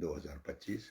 2025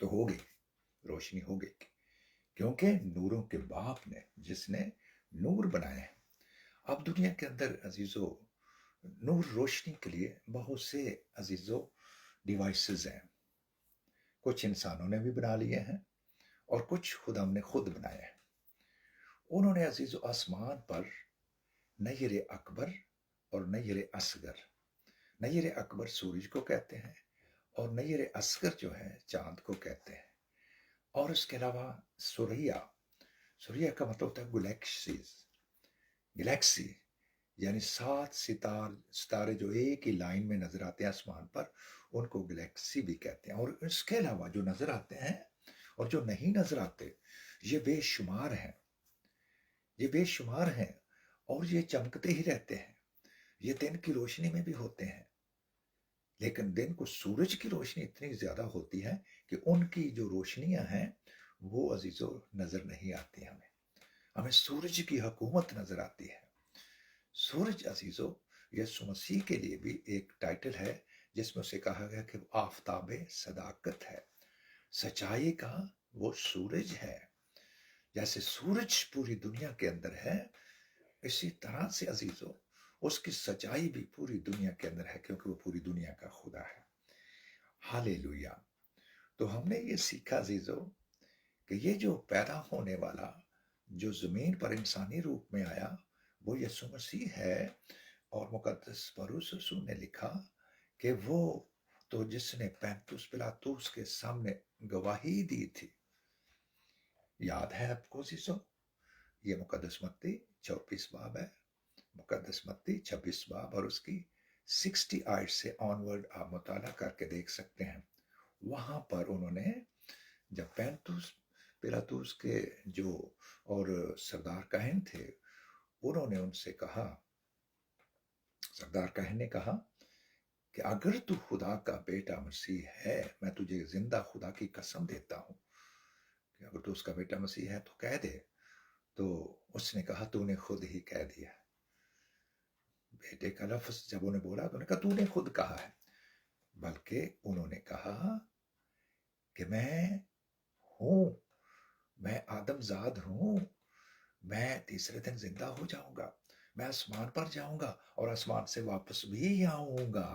تو ہوگی، روشنی ہوگی، کیونکہ نوروں کے باپ نے، جس نے نور بنائے ہیں۔ اب دنیا کے اندر عزیزو نور روشنی کے لیے بہت سے عزیزو ڈیوائسز ہیں، کچھ انسانوں نے بھی بنا لیے ہیں اور کچھ خدا نے خود بنائے ہیں۔ انہوں نے عزیزو آسمان پر نیر اکبر اور نیر اصغر، نیر اکبر سورج کو کہتے ہیں اور نیر اصغر جو ہے چاند کو کہتے ہیں، اور اس کے علاوہ سوریا، سوریا کا مطلب ہوتا ہے گلیکسیز، گلیکسی یعنی 7 ستارے جو ایک ہی لائن میں نظر آتے ہیں آسمان پر، ان کو گلیکسی بھی کہتے ہیں۔ اور اس کے علاوہ جو نظر آتے ہیں اور جو نہیں نظر آتے، یہ بے شمار ہیں، یہ بے شمار ہیں، اور یہ چمکتے ہی رہتے ہیں، یہ دن کی روشنی میں بھی ہوتے ہیں، لیکن دن کو سورج کی روشنی اتنی زیادہ ہوتی ہے کہ ان کی جو روشنیاں ہیں وہ عزیزو نظر نہیں آتی، ہمیں سورج کی حکومت نظر آتی ہے۔ سورج عزیزو یسوع مسیح کے لیے بھی ایک ٹائٹل ہے جس میں اسے کہا گیا کہ وہ آفتاب صداقت ہے، سچائی کا وہ سورج ہے۔ جیسے سورج پوری دنیا کے اندر ہے، اسی طرح سے عزیزو اس کی سچائی بھی پوری دنیا کے اندر ہے، کیونکہ وہ پوری دنیا کا خدا ہے۔ ہالےلویا۔ تو ہم نے یہ سیکھا عزیزو کہ یہ جو پیدا ہونے والا جو زمین پر انسانی روپ میں آیا وہ یسوع مسیح ہے، اور مقدس پولس رسول نے لکھا کہ وہ تو جس نے پینتوس پلاطوس کے سامنے گواہی دی تھی، یاد ہے آپ کو عزیزو؟ یہ مقدس متی 24 باب ہے، مقدس متی 26 باب، اور اس کی 60 آیت سے آنورڈ آپ مطالعہ کر کے دیکھ سکتے ہیں۔ وہاں پر انہوں نے جب پینتوس پلاطوس کے جو اور سردار کاہن تھے، انہوں نے ان سے کہا، سردار کاہن نے کہا کہ اگر تو خدا کا بیٹا مسیح ہے، میں تجھے زندہ خدا کی قسم دیتا ہوں کہ اگر تو اس کا بیٹا مسیح ہے تو کہہ دے۔ تو اس نے کہا تو نے خود ہی کہہ دیا۔ بیٹے کا لفظ جب انہیں بولا تو نے کہا تو نے خود کہا ہے، بلکہ انہوں نے کہا کہ میں ہوں، میں آدم زاد ہوں، میں تیسرے دن زندہ ہو جاؤں گا، میں آسمان پر جاؤں گا اور آسمان سے واپس بھی آؤں گا،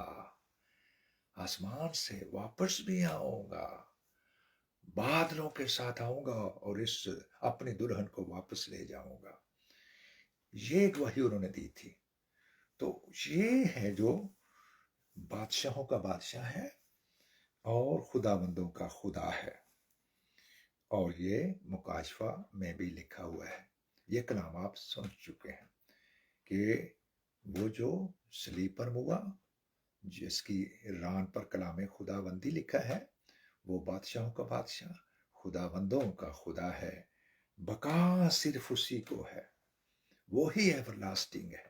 آسمان سے واپس بھی آؤں گا، بادلوں کے ساتھ آؤں گا اور اس اپنی دلہن کو واپس لے جاؤں گا۔ یہ گواہی انہوں نے دی تھی۔ تو یہ ہے جو بادشاہوں کا بادشاہ ہے اور خدا بندوں کا خدا ہے، اور یہ مکاشفہ میں بھی لکھا ہوا ہے۔ یہ کلام آپ سن چکے ہیں کہ وہ جو صلیب پر ہوا، جس کی ران پر کلام خدا بندی لکھا ہے، وہ بادشاہوں کا بادشاہ، خدا بندوں کا خدا ہے، بقا صرف اسی کو ہے، وہی ایور لاسٹنگ ہے،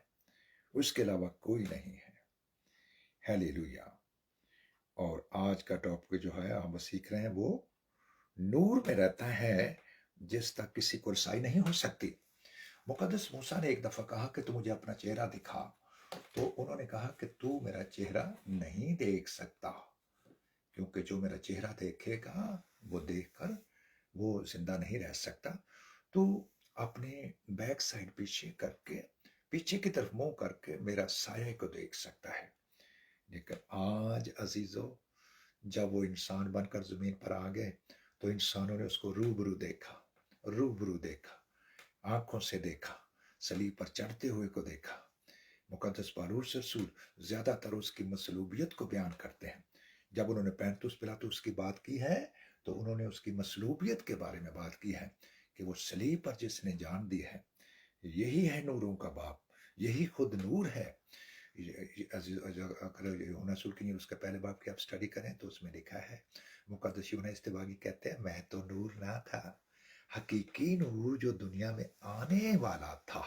اس کے علاوہ کوئی نہیں ہے۔ ہیلیلویا۔ اور آج کا ٹاپک جو ہے ہم سیکھ رہے ہیں، وہ نور میں رہتا ہے جس تک کسی کو رسائی نہیں ہو سکتی۔ مقدس موسیٰ نے ایک دفعہ کہا کہ تو مجھے اپنا چہرہ دکھا، تو انہوں نے کہا کہ تو میرا چہرہ نہیں دیکھ سکتا، کیونکہ جو میرا چہرہ دیکھے گا وہ دیکھ کر وہ زندہ نہیں رہ سکتا، تو اپنے بیک سائڈ پیچھے کر کے، پیچھے کی طرف منہ کر کے میرا سایہ کو دیکھ سکتا ہے۔ لیکن آج عزیزو جب وہ انسان بن کر زمین پر آ گئے تو انسانوں نے اس کو روبرو دیکھا، روبرو دیکھا، آنکھوں سے دیکھا، صلیب پر چڑھتے ہوئے کو دیکھا۔ مقدس پولس رسول زیادہ تر اس کی مصلوبیت کو بیان کرتے ہیں۔ جب انہوں نے پینتوس پلاطوس کی بات کی ہے تو انہوں نے اس کی مصلوبیت کے بارے میں بات کی ہے کہ وہ صلیب پر جس نے جان دی ہے، یہی ہے نوروں کا باپ، یہی خود نور ہے۔ اگر یوحنا رسول کی اس کے پہلے باب کی آپ سٹڈی کریں تو اس میں لکھا ہے، مقدس یوحنا استباغی کہتے ہیں میں تو نور نہ تھا، حقیقی نور جو دنیا میں آنے والا تھا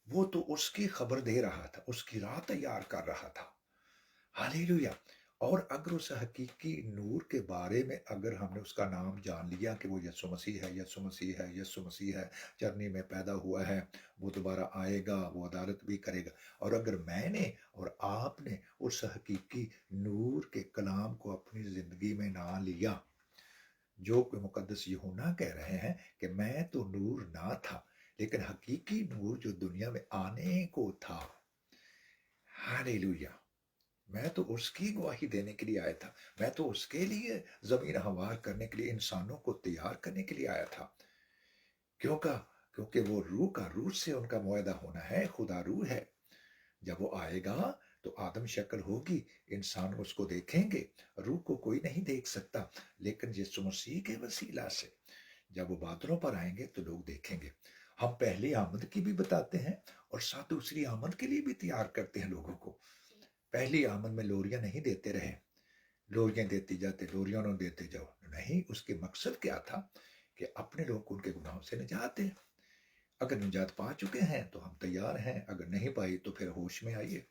وہ تو اس کی خبر دے رہا تھا، اس کی راہ تیار کر رہا تھا۔ ہالیلویا۔ اور اگر اس حقیقی نور کے بارے میں اگر ہم نے اس کا نام جان لیا کہ وہ یسوع مسیح ہے، یسوع مسیح ہے، یسوع مسیح ہے، چرنی میں پیدا ہوا ہے، وہ دوبارہ آئے گا، وہ عدالت بھی کرے گا، اور اگر میں نے اور آپ نے اس حقیقی نور کے کلام کو اپنی زندگی میں نہ لیا، جو کہ مقدس یوحنا کہہ رہے ہیں کہ میں تو نور نہ تھا لیکن حقیقی نور جو دنیا میں آنے کو تھا. ہاللیلویا. میں تو اس کی گواہی دینے کے لیے آیا تھا. میں تو اس کے لیے زمین ہموار کرنے کے لیے انسانوں کو تیار کرنے کے لیے آیا تھا. کیونکہ وہ روح سے ان کا معاہدہ ہونا ہے. خدا روح ہے. جب وہ آئے گا تو آدم شکل ہوگی. انسان اس کو دیکھیں گے. روح کو کوئی نہیں دیکھ سکتا لیکن یسوع مسیح کے وسیلہ سے جب وہ بادلوں پر آئیں گے تو لوگ دیکھیں گے. ہم پہلی آمد کی بھی بتاتے ہیں اور ساتھ دوسری آمد کے لیے بھی تیار کرتے ہیں لوگوں کو. پہلی آمد میں لوریاں نہیں دیتے رہے. لوریاں دیتی جاتے, لوریاں نہ دیتے جاؤ. نہیں, اس کے مقصد کیا تھا کہ اپنے لوگ کو ان کے گناہوں سے نجات دیں. اگر نجات پا چکے ہیں تو ہم تیار ہیں. اگر نہیں پائی تو پھر ہوش میں آئیے.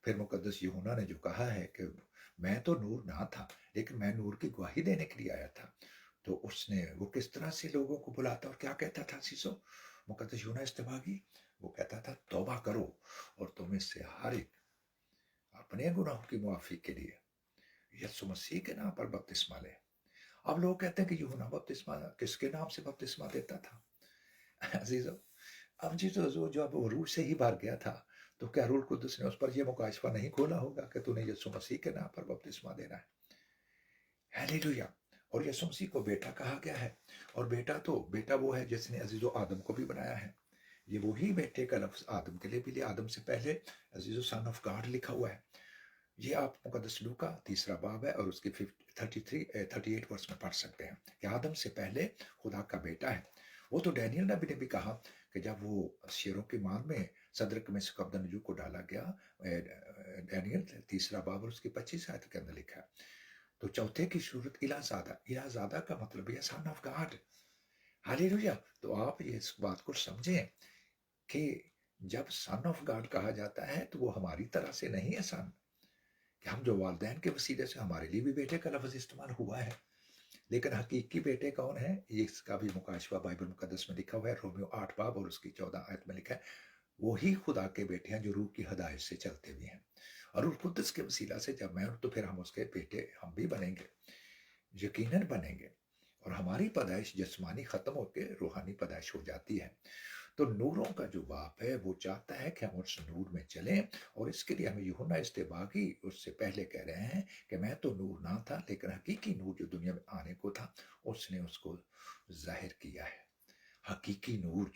پھر مقدس یوحنا نے جو کہا ہے کہ میں تو نور نہ تھا لیکن میں نور کی گواہی دینے کے لیے آیا تھا, تو اس نے وہ کس طرح سے لوگوں کو بلاتا اور کیا کہتا تھا سیسو مقدس یوحنا استباغی؟ وہ کہتا تھا توبہ کرو اور تم اس سے ہر ایک اپنے گناہوں کی معافی کے لیے یسوع مسیح کے نام پر بپتسمہ لے. اب لوگ کہتے ہیں کہ یوحنا بپتسمہ کس کے نام سے بپتسمہ دیتا تھا؟ عزیزو, اب جب وہ روح سے ہی بھر گیا تھا تو کیا روح القدس نے اس پر یہ مکاشفہ نہیں کھولا ہوگا کہ تو نے یسوع مسیح کے نام پر بپتسمہ دینا ہے؟ ہاللیلویا. اور یسوع مسیح کو بیٹا کہا گیا ہے, اور بیٹا وہ ہے جس نے عزیزو آدم کو بھی بنایا ہے. یہ وہی بیٹے کا لفظ آدم کے لیے بھی لیا. آدم سے پہلے عزیزو سن آف گاڈ لکھا ہوا ہے. یہ آپ مقدس لوکا 3 باب ہے اور اس کی 38 ورس میں پڑھ سکتے ہیں کہ آدم سے پہلے خدا کا بیٹا ہے. وہ تو ڈینیل نبی نے بھی کہا کہ جب وہ شیروں کی مان میں صدرک میں سکبد نجو کو ڈالا گیا, ڈینیل 3 باب اور اس کی 25 آیت کے اندر لکھا ہے, تو چوتھے کی صورت الہ زادہ کا مطلب ہے سن آف گاڈ. ہاللیلویا. تو آپ اس بات کو سمجھیں کہ جب سن آف گاڈ کہا جاتا ہے تو وہ ہماری طرح سے نہیں ہے سن, کہ ہم جو والدین کے وسیلے سے ہمارے لیے بھی بیٹے کا لفظ استعمال ہوا ہے, لیکن حقیقی بیٹے کون ہے اس کا بھی مکاشفہ بائبل مقدس میں لکھا ہوا ہے. رومیو 8 باب اور اس کی 14 آیت میں لکھا ہے وہی خدا کے بیٹے ہیں جو روح کی ہدایت سے چلتے بھی ہیں, اور روح القدس کے وسیلہ سے جب میں تو پھر ہم اس کے بیٹے ہم بھی بنیں گے, یقیناً بنیں گے, اور ہماری پیدائش جسمانی ختم ہو کے روحانی پیدائش ہو جاتی ہے. تو نوروں کا جو باپ ہے وہ چاہتا ہے کہ ہم اس نور میں چلیں, اور اس کے لیے ہمیں یوحنا استباغی اس سے پہلے کہہ رہے ہیں کہ میں تو نور نہ تھا لیکن حقیقی نور جو دنیا میں آنے کو تھا اس نے اس کو ظاہر کیا ہے. حقیقی نور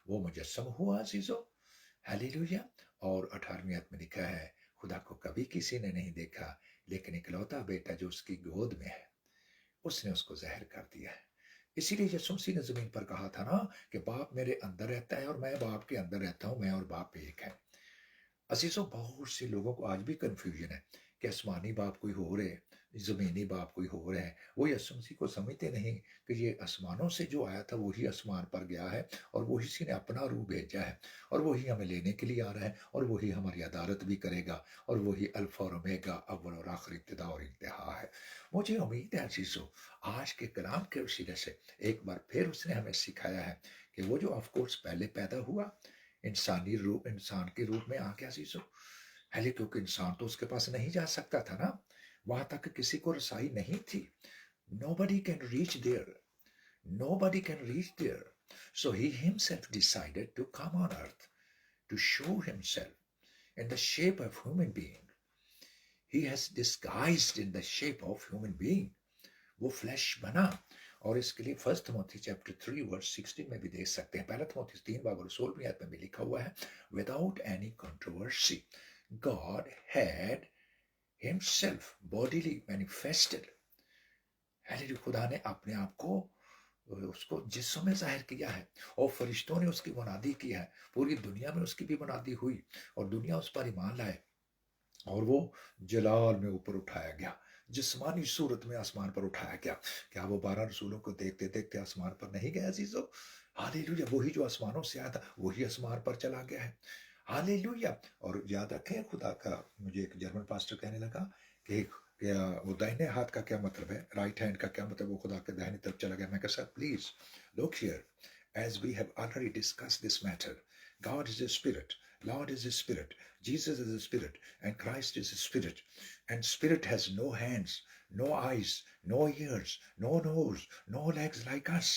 وہ مجسم ہوا عزیزو. ہاللیلویا. اور 18ویں آیت میں لکھا ہے خدا کو کبھی کسی نے نہیں دیکھا لیکن اکلوتا بیٹا جو اس کی گود میں ہے اس نے اس کو ظاہر کر دیا ہے. اسی لیے یسوع مسیح نے زمین پر کہا تھا نا کہ باپ میرے اندر رہتا ہے اور میں باپ کے اندر رہتا ہوں, میں اور باپ ایک ہے. عزیزوں, بہت سے لوگوں کو آج بھی کنفیوژن ہے کہ آسمانی باپ کوئی ہو رہے, زمینی باپ کوئی ہو رہے ہیں. وہ یسوع مسیح کو سمجھتے نہیں کہ یہ آسمانوں سے جو آیا تھا وہی آسمان پر گیا ہے, اور وہی اسی نے اپنا روح بھیجا ہے, اور وہی ہمیں لینے کے لیے آ رہا ہے, اور وہی ہماری عدالت بھی کرے گا, اور وہی الفا اور اومیگا, اول اور آخر, ابتدا اور انتہا ہے. مجھے امید ہے عزیزوں آج کے کلام کے وسیلے سے ایک بار پھر اس نے ہمیں سکھایا ہے کہ وہ جو آف کورس پہلے پیدا ہوا انسان کے روپ میں آ گیا عزیزو. پہلے کیونکہ انسان تو اس کے پاس نہیں جا سکتا تھا نا, وہاں تک کسی کو رسائی نہیں تھی. Nobody can reach there. Nobody can reach there. So he himself decided to come on earth to show himself in the shape of human being. He has disguised in the shape of human being. وہ flash بنا, اور اس کے لیے 1 تیموتھی chapter 3 ورس 16 میں بھی دیکھ سکتے ہیں. 1 تیموتھی 3 باب اور 16 آیت میں بھی لکھا ہوا ہے without any controversy God had himself bodily manifested. خدا نے اپنے آپ کو اس کو جسم میں ظاہر کیا ہے, اور فرشتوں نے اس کی منادی کی ہے. پوری دنیا میں اس کی بھی منادی ہوئی اور دنیا اس پر ایمان لائے, اور وہ جلال میں اوپر اٹھایا گیا, جسمانی صورت میں آسمان پر اٹھایا گیا. کیا وہ 12 رسولوں کو دیکھتے دیکھتے آسمان پر نہیں گئے عزیزو؟ ہاللیلویا. وہی جو آسمانوں سے آیا تھا وہی آسمان پر چلا گیا ہے. ہاللیلویا. اور یاد رکھیں خدا کا, مجھے ایک جرمن پاسٹر کہنے لگا کہ وہ دائنے ہاتھ کا کیا مطلب ہے, رائٹ ہینڈ کا کیا مطلب, وہ خدا کے دائنی طرف چلا گیا. میں کہا sir please look here, as we have already discussed this matter, God is a spirit, Lord is a spirit, Jesus is a spirit, and Christ is a spirit, and spirit has no hands, no eyes, no ears, no nose, no legs like us.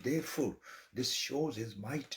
Therefore, this shows his might,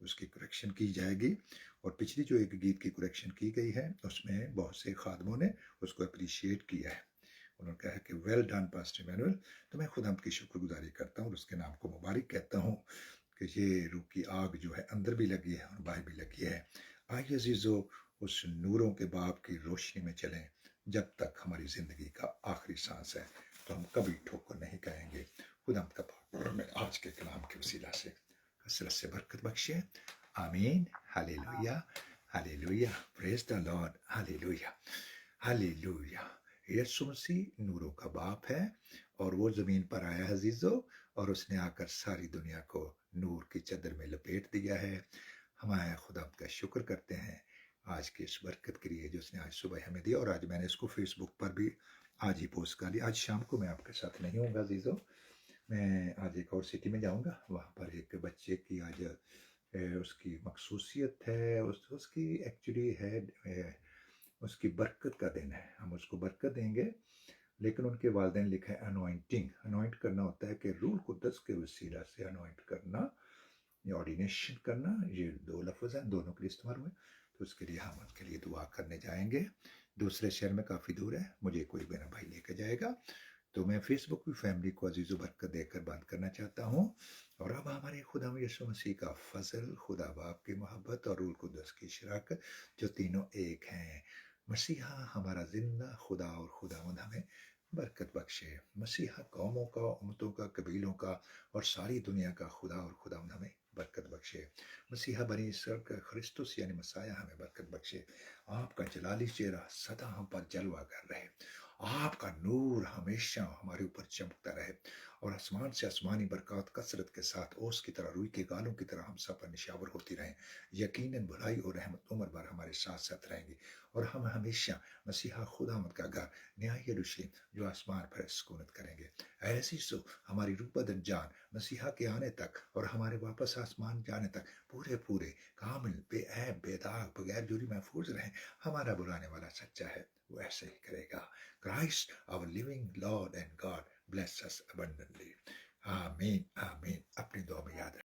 اس کی correction کی جائے گی. اور پچھلی جو ایک گیت کی کریکشن کی گئی ہے اس میں بہت سے خادموں نے اس کو اپریشیٹ کیا ہے. انہوں نے کہا کہ ویل ڈن پاسٹر ایمینول. تو میں خدا کی شکر گزاری کرتا ہوں اور اس کے نام کو مبارک کہتا ہوں کہ یہ روح کی آگ جو ہے اندر بھی لگی ہے اور باہر بھی لگی ہے. آئیے عزیزو اس نوروں کے باب کی روشنی میں چلیں. جب تک ہماری زندگی کا آخری سانس ہے تو ہم کبھی ٹھوکر نہیں کہیں گے. خدا کا پاک میں آج کے کلام کے وسیلہ سے کثرت سے برکت بخشے. آمین. ہاللیلویا ہاللیلویا. پریز دا لارڈ. ہاللیلویا ہاللیلویا. یسوع مسیح نوروں کا باپ ہے اور وہ زمین پر آیا عزیزو اور اس نے آ کر ساری دنیا کو نور کی چادر میں لپیٹ دیا ہے. ہمارے خدا کا شکر کرتے ہیں آج کی اس برکت کے لیے جو اس نے آج صبح ہمیں دیا. اور آج میں نے اس کو فیس بک پر بھی آج ہی پوسٹ کر لیا. آج شام کو میں آپ کے ساتھ نہیں ہوں گا عزیزو. میں آج ایک اور سٹی میں جاؤں گا. وہاں پر ایک بچے کی آج اس کی مخصوصیت ہے. اس کی ایکچولی ہے اس کی برکت کا دن ہے. ہم اس کو برکت دیں گے لیکن ان کے والدین لکھا ہے انوائنٹنگ. انوائنٹ کرنا ہوتا ہے کہ روح القدس کے وسیلہ سے انوائنٹ کرنا یا آرڈینیشن کرنا. یہ دو لفظ ہیں, دونوں کے لیے استعمال ہوئے. تو اس کے لیے ہم ان کے لیے دعا کرنے جائیں گے. دوسرے شہر میں کافی دور ہے, مجھے کوئی میرا بھائی لے کے جائے گا. تو میں فیس بک کی فیملی کو عزیز و برکت دے کر بند کرنا چاہتا ہوں. اور اب ہمارے خدا یسوع مسیح کا فضل, خدا باپ کی محبت اور روح القدس کی شراکت جو تینوں ایک ہیں. مسیحا ہمارا زندہ خدا اور خداوند ہمیں برکت بخشے. مسیحا قوموں کا, امتوں کا, قبیلوں کا اور ساری دنیا کا خدا اور خداوند ہمیں برکت بخشے. مسیحا بنی اسرائیل کا خرسطس یعنی مسیح ہمیں برکت بخشے. آپ کا جلالی چہرہ سدا ہم پر جلوہ کر رہے. آپ کا نور ہمیشہ ہمارے اوپر چمکتا رہے اور آسمان سے آسمانی برکات کثرت کے ساتھ اوس کی طرح, روئی کے گالوں کی طرح ہم سب پر نشاور ہوتی رہیں. یقیناً بھلائی اور رحمت عمر بھر ہمارے ساتھ ساتھ رہیں گی اور ہم ہمیشہ مسیحا خداوند کا گھر نیا یروشلم جو آسمان پر سکونت کریں گے. ایسی سو ہماری روح بدن جان مسیحا کے آنے تک اور ہمارے واپس آسمان جانے تک پورے کامل, بے عیب, بے داغ, بغیر جوری محفوظ رہیں. ہمارا بلانے والا سچا ہے, وہ ایسے ہی کرے گا. Christ, our living Lord and God, bless us abundantly. آمین آمین. اپنی دعا میں یاد رکھیں.